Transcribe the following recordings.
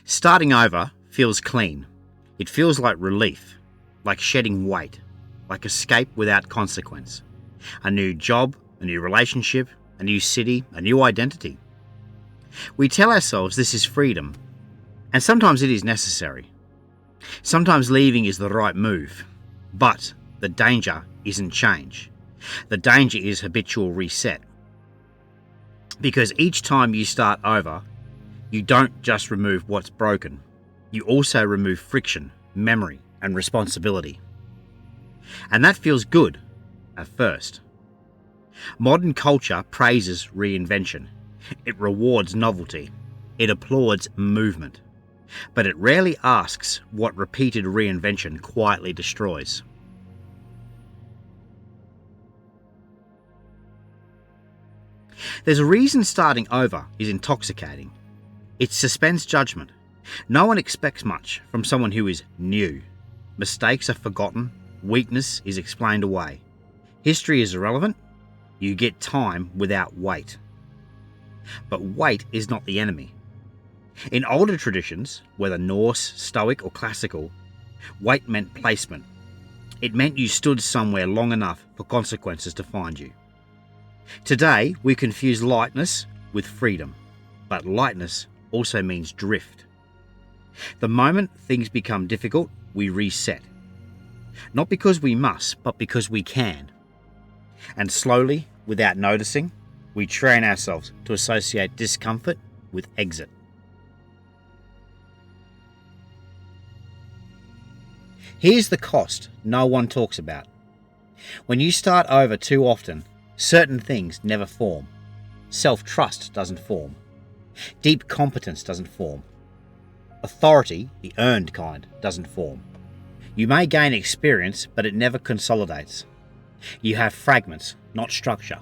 Starting over feels clean. It feels like relief, like shedding weight, like escape without consequence. A new job, a new relationship, a new city, a new identity. We tell ourselves this is freedom, and sometimes it is necessary. Sometimes leaving is the right move, but the danger isn't change. The danger is habitual reset. Because each time you start over, you don't just remove what's broken, you also remove friction, memory, and responsibility. And that feels good at first. Modern culture praises reinvention. It rewards novelty. It applauds movement. But it rarely asks what repeated reinvention quietly destroys. There's a reason starting over is intoxicating. It suspends judgment. No one expects much from someone who is new. Mistakes are forgotten. Weakness is explained away. History is irrelevant. You get time without weight. But weight is not the enemy. In older traditions, whether Norse, Stoic, or classical, weight meant placement. It meant you stood somewhere long enough for consequences to find you. Today, we confuse lightness with freedom, but lightness also means drift. The moment things become difficult, we reset. Not because we must, but because we can. And slowly, without noticing, we train ourselves to associate discomfort with exit. Here's the cost no one talks about. When you start over too often, certain things never form. Self-trust doesn't form. Deep competence doesn't form. Authority, the earned kind, doesn't form. You may gain experience, but it never consolidates. You have fragments, not structure.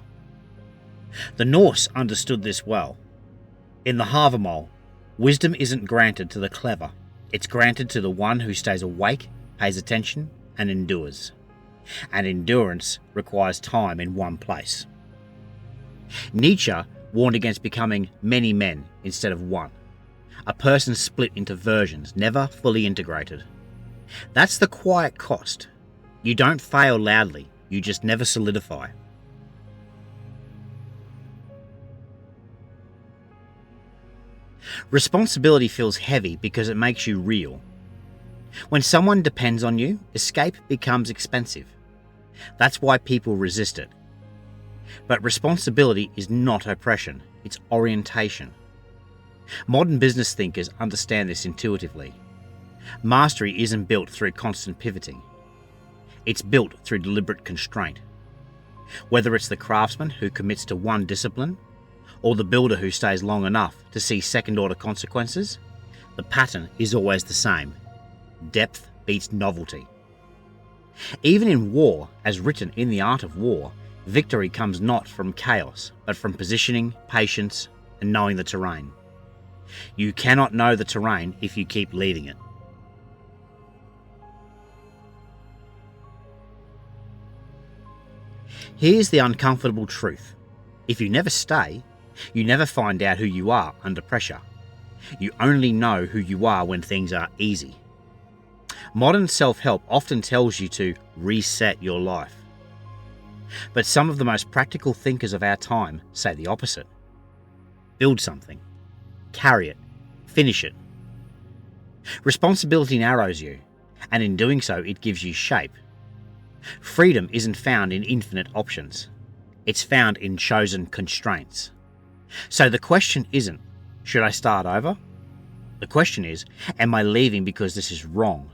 The Norse understood this well. In the Havamal, wisdom isn't granted to the clever. It's granted to the one who stays awake, pays attention, and endures. And endurance requires time in one place. Nietzsche warned against becoming many men instead of one. A person split into versions, never fully integrated. That's the quiet cost. You don't fail loudly, you just never solidify. Responsibility feels heavy because it makes you real. When someone depends on you, escape becomes expensive. That's why people resist it. But responsibility is not oppression, it's orientation. Modern business thinkers understand this intuitively. Mastery isn't built through constant pivoting. It's built through deliberate constraint. Whether it's the craftsman who commits to one discipline, or the builder who stays long enough to see second-order consequences, the pattern is always the same. Depth beats novelty. Even in war, as written in The Art of War, victory comes not from chaos, but from positioning, patience, and knowing the terrain. You cannot know the terrain if you keep leaving it. Here's the uncomfortable truth. If you never stay, you never find out who you are under pressure. You only know who you are when things are easy. Modern self-help often tells you to reset your life. But some of the most practical thinkers of our time say the opposite. Build something. Carry it. Finish it. Responsibility narrows you, and in doing so, it gives you shape. Freedom isn't found in infinite options. It's found in chosen constraints. So the question isn't, should I start over? The question is, am I leaving because this is wrong,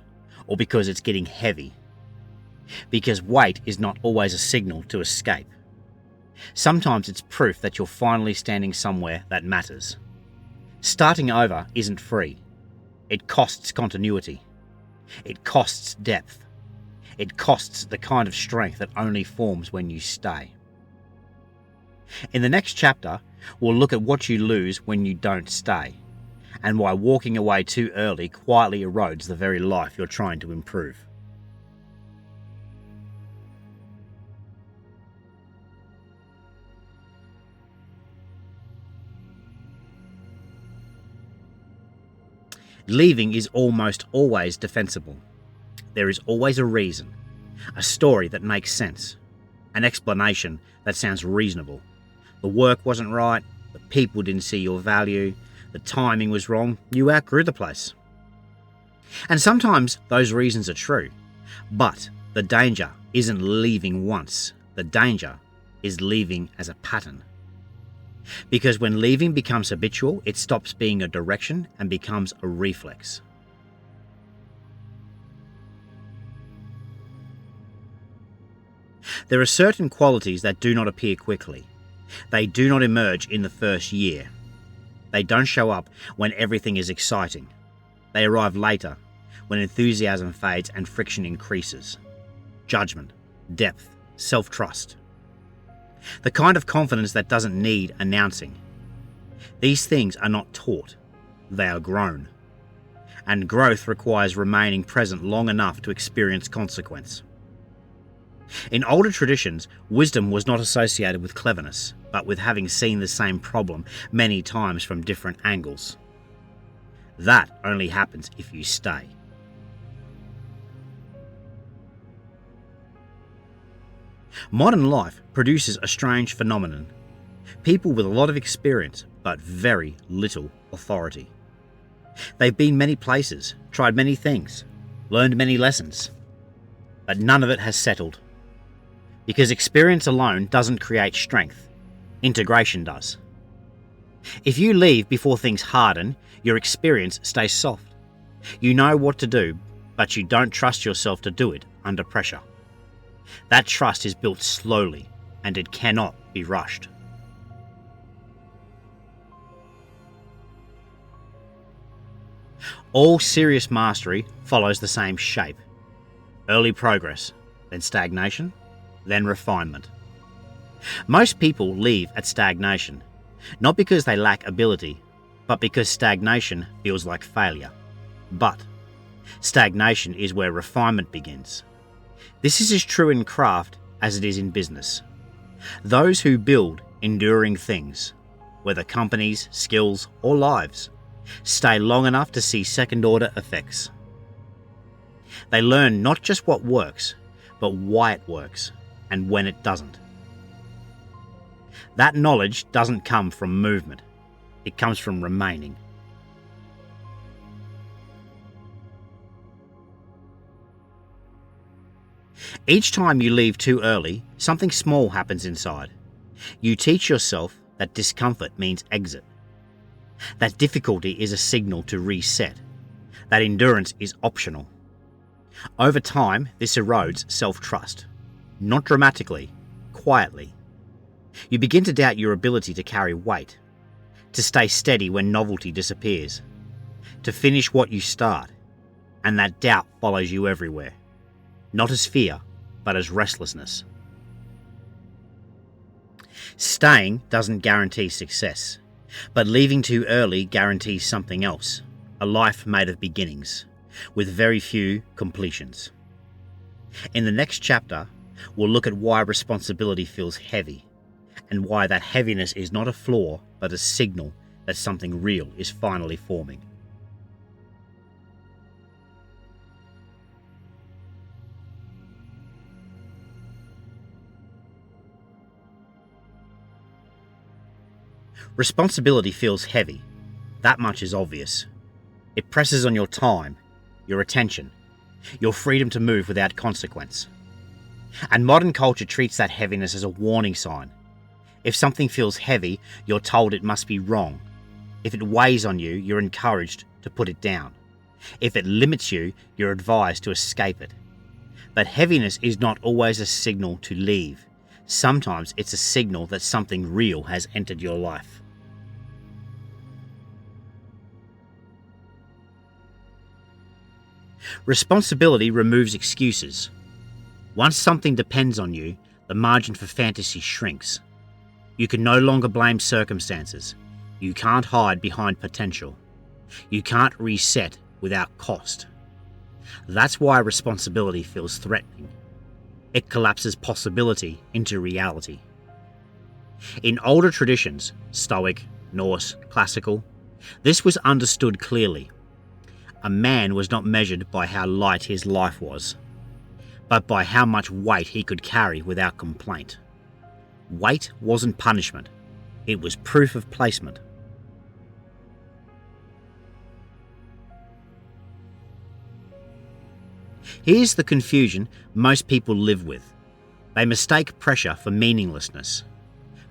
or because it's getting heavy? Because weight is not always a signal to escape. Sometimes it's proof that you're finally standing somewhere that matters. Starting over isn't free. It costs continuity. It costs depth. It costs the kind of strength that only forms when you stay. In the next chapter, we'll look at what you lose when you don't stay, and why walking away too early quietly erodes the very life you're trying to improve. Leaving is almost always defensible. There is always a reason, a story that makes sense, an explanation that sounds reasonable. The work wasn't right, the people didn't see your value, the timing was wrong, you outgrew the place. And sometimes those reasons are true, but the danger isn't leaving once, the danger is leaving as a pattern. Because when leaving becomes habitual, it stops being a direction and becomes a reflex. There are certain qualities that do not appear quickly. They do not emerge in the first year. They don't show up when everything is exciting. They arrive later, when enthusiasm fades and friction increases. Judgment, depth, self-trust. The kind of confidence that doesn't need announcing. These things are not taught, they are grown. And growth requires remaining present long enough to experience consequence. In older traditions, wisdom was not associated with cleverness, but with having seen the same problem many times from different angles. That only happens if you stay. Modern life produces a strange phenomenon. People with a lot of experience, but very little authority. They've been many places, tried many things, learned many lessons, but none of it has settled. Because experience alone doesn't create strength, integration does. If you leave before things harden, your experience stays soft. You know what to do, but you don't trust yourself to do it under pressure. That trust is built slowly, and it cannot be rushed. All serious mastery follows the same shape. Early progress, then stagnation, then refinement. Most people leave at stagnation, not because they lack ability, but because stagnation feels like failure. But stagnation is where refinement begins. This is as true in craft as it is in business. Those who build enduring things, whether companies, skills, or lives, stay long enough to see second-order effects. They learn not just what works, but why it works, and when it doesn't. That knowledge doesn't come from movement, it comes from remaining. Each time you leave too early, something small happens inside. You teach yourself that discomfort means exit. That difficulty is a signal to reset. That endurance is optional. Over time, this erodes self-trust. Not dramatically, quietly. You begin to doubt your ability to carry weight, to stay steady when novelty disappears, to finish what you start, and that doubt follows you everywhere. Not as fear, but as restlessness. Staying doesn't guarantee success, but leaving too early guarantees something else, a life made of beginnings, with very few completions. In the next chapter, we'll look at why responsibility feels heavy, and why that heaviness is not a flaw, but a signal that something real is finally forming. Responsibility feels heavy. That much is obvious. It presses on your time, your attention, your freedom to move without consequence. And modern culture treats that heaviness as a warning sign. If something feels heavy, you're told it must be wrong. If it weighs on you, you're encouraged to put it down. If it limits you, you're advised to escape it. But heaviness is not always a signal to leave. Sometimes it's a signal that something real has entered your life. Responsibility removes excuses. Once something depends on you, the margin for fantasy shrinks. You can no longer blame circumstances. You can't hide behind potential. You can't reset without cost. That's why responsibility feels threatening. It collapses possibility into reality. In older traditions, Stoic, Norse, Classical, this was understood clearly. A man was not measured by how light his life was, but by how much weight he could carry without complaint. Weight wasn't punishment, it was proof of placement. Here's the confusion most people live with. They mistake pressure for meaninglessness.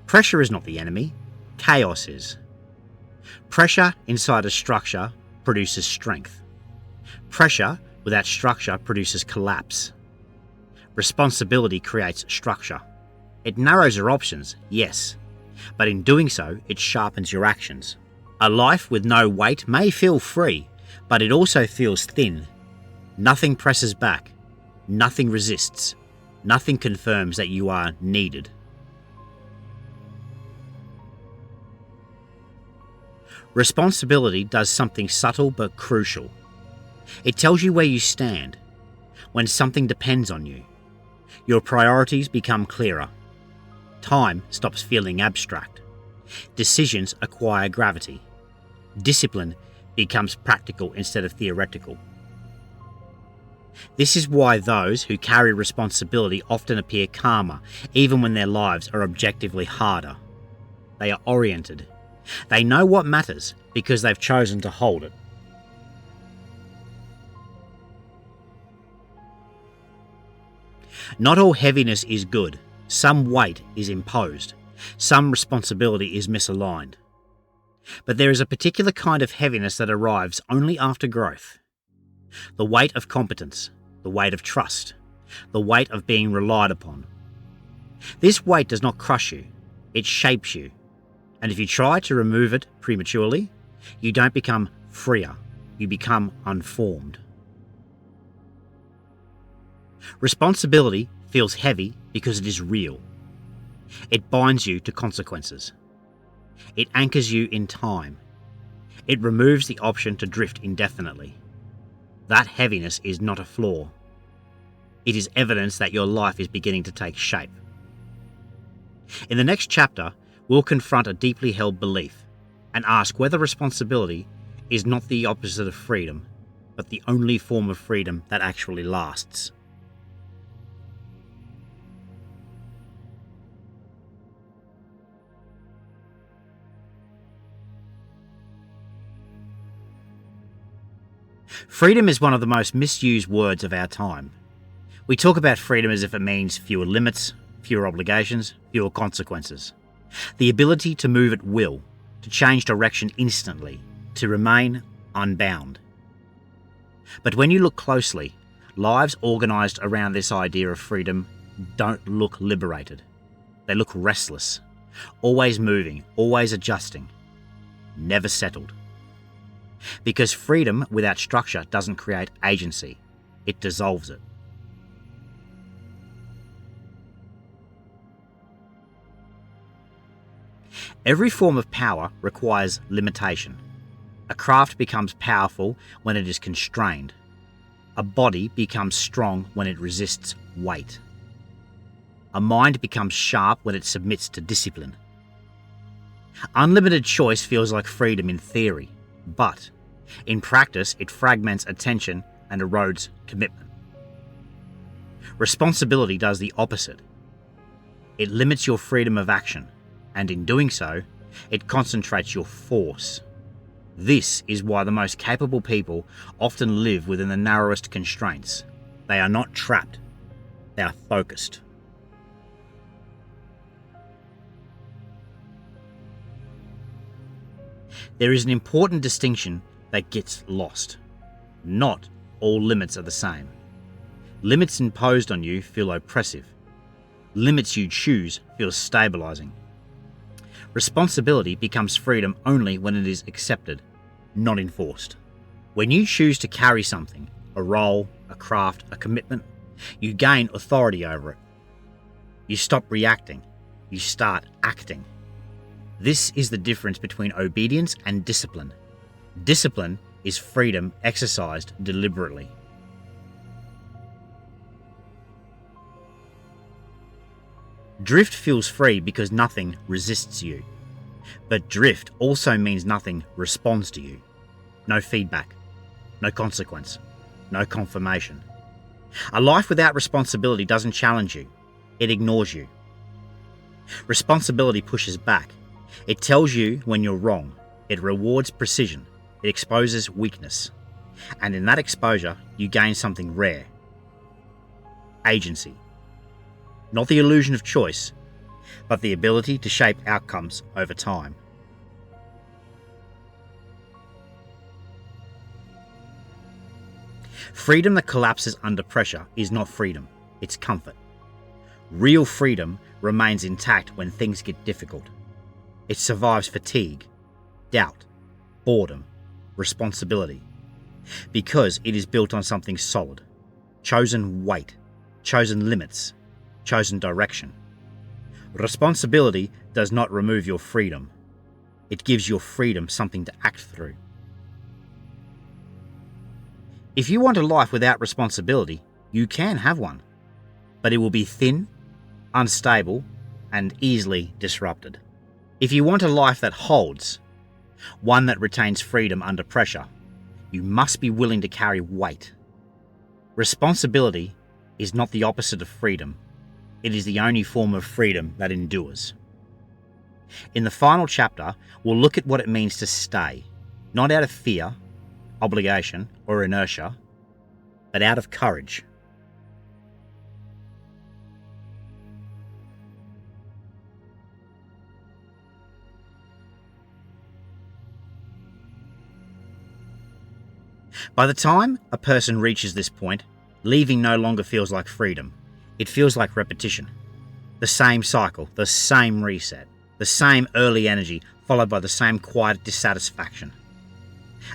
Pressure is not the enemy, chaos is. Pressure inside a structure produces strength. Pressure without structure produces collapse. Responsibility creates structure. It narrows your options, yes, but in doing so, it sharpens your actions. A life with no weight may feel free, but it also feels thin. Nothing presses back. Nothing resists. Nothing confirms that you are needed. Responsibility does something subtle but crucial. It tells you where you stand, when something depends on you. Your priorities become clearer. Time stops feeling abstract. Decisions acquire gravity. Discipline becomes practical instead of theoretical. This is why those who carry responsibility often appear calmer, even when their lives are objectively harder. They are oriented. They know what matters because they've chosen to hold it. Not all heaviness is good. Some weight is imposed. Some responsibility is misaligned. But there is a particular kind of heaviness that arrives only after growth. The weight of competence, the weight of trust, the weight of being relied upon. This weight does not crush you, it shapes you. And if you try to remove it prematurely, you don't become freer, you become unformed. Responsibility feels heavy because it is real. It binds you to consequences. It anchors you in time. It removes the option to drift indefinitely. That heaviness is not a flaw. It is evidence that your life is beginning to take shape. In the next chapter, we'll confront a deeply held belief and ask whether responsibility is not the opposite of freedom, but the only form of freedom that actually lasts. Freedom is one of the most misused words of our time. We talk about freedom as if it means fewer limits, fewer obligations, fewer consequences. The ability to move at will, to change direction instantly, to remain unbound. But when you look closely, lives organised around this idea of freedom don't look liberated. They look restless, always moving, always adjusting, never settled. Because freedom without structure doesn't create agency, it dissolves it. Every form of power requires limitation. A craft becomes powerful when it is constrained. A body becomes strong when it resists weight. A mind becomes sharp when it submits to discipline. Unlimited choice feels like freedom in theory, but in practice it fragments attention and erodes commitment. Responsibility does the opposite. It limits your freedom of action, and in doing so, it concentrates your force. This is why the most capable people often live within the narrowest constraints. They are not trapped, they are focused. There is an important distinction that gets lost. Not all limits are the same. Limits imposed on you feel oppressive. Limits you choose feel stabilizing. Responsibility becomes freedom only when it is accepted, not enforced. When you choose to carry something, a role, a craft, a commitment, you gain authority over it. You stop reacting, you start acting. This is the difference between obedience and discipline. Discipline is freedom exercised deliberately. Drift feels free because nothing resists you. But drift also means nothing responds to you. No feedback, no consequence, no confirmation. A life without responsibility doesn't challenge you, it ignores you. Responsibility pushes back. It tells you when you're wrong. It rewards precision. It exposes weakness. And in that exposure, you gain something rare. Agency. Not the illusion of choice, but the ability to shape outcomes over time. Freedom that collapses under pressure is not freedom, it's comfort. Real freedom remains intact when things get difficult. It survives fatigue, doubt, boredom, responsibility, because it is built on something solid, chosen weight, chosen limits, chosen direction. Responsibility does not remove your freedom. It gives your freedom something to act through. If you want a life without responsibility, you can have one, but it will be thin, unstable, and easily disrupted. If you want a life that holds, one that retains freedom under pressure, you must be willing to carry weight. Responsibility is not the opposite of freedom. It is the only form of freedom that endures. In the final chapter, we'll look at what it means to stay, not out of fear, obligation, or inertia, but out of courage. By the time a person reaches this point, leaving no longer feels like freedom. It feels like repetition. The same cycle, the same reset, the same early energy followed by the same quiet dissatisfaction.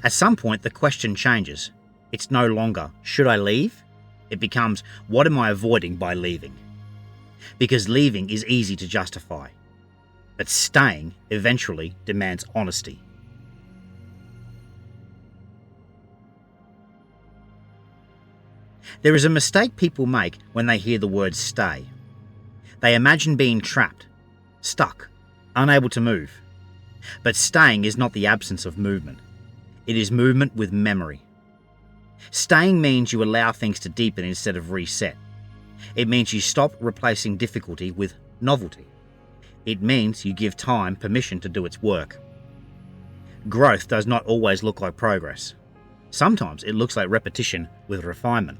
At some point, the question changes. It's no longer, should I leave? It becomes, what am I avoiding by leaving? Because leaving is easy to justify, but staying eventually demands honesty. There is a mistake people make when they hear the word stay. They imagine being trapped, stuck, unable to move. But staying is not the absence of movement. It is movement with memory. Staying means you allow things to deepen instead of reset. It means you stop replacing difficulty with novelty. It means you give time permission to do its work. Growth does not always look like progress. Sometimes it looks like repetition with refinement.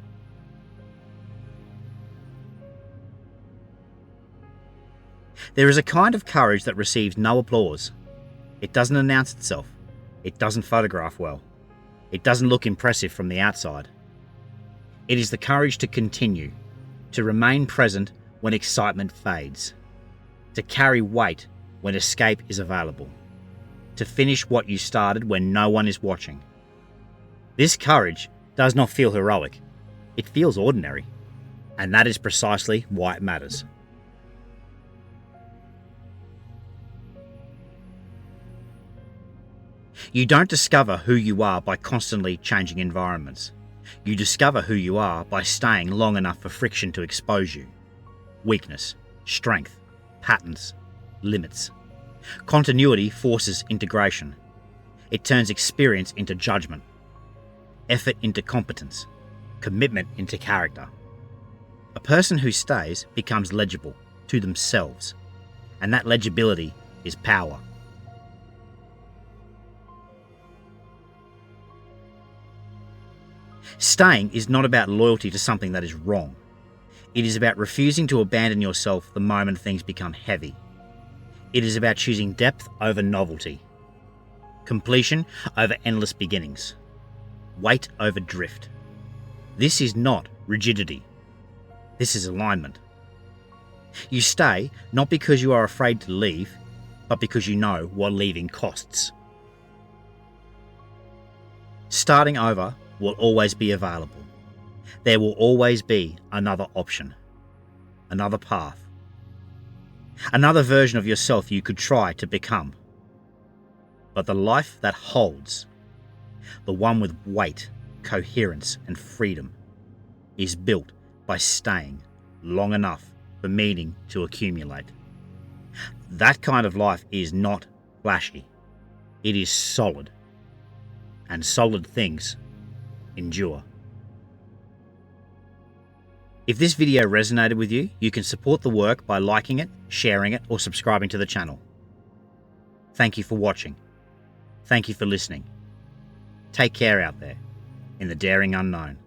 There is a kind of courage that receives no applause. It doesn't announce itself. It doesn't photograph well. It doesn't look impressive from the outside. It is the courage to continue, to remain present when excitement fades, to carry weight when escape is available, to finish what you started when no one is watching. This courage does not feel heroic. It feels ordinary. And that is precisely why it matters. You don't discover who you are by constantly changing environments. You discover who you are by staying long enough for friction to expose you. Weakness, strength, patterns, limits. Continuity forces integration. It turns experience into judgment, effort into competence, commitment into character. A person who stays becomes legible to themselves, and that legibility is power. Staying is not about loyalty to something that is wrong. It is about refusing to abandon yourself the moment things become heavy. It is about choosing depth over novelty, completion over endless beginnings, weight over drift. This is not rigidity. This is alignment. You stay not because you are afraid to leave, but because you know what leaving costs. Starting over will always be available. There will always be another option, another path, another version of yourself you could try to become. But the life that holds, the one with weight, coherence, and freedom, is built by staying long enough for meaning to accumulate. That kind of life is not flashy. It is solid. And solid things endure. If this video resonated with you, you can support the work by liking it, sharing it, or subscribing to the channel. Thank you for watching. Thank you for listening. Take care out there in the daring unknown.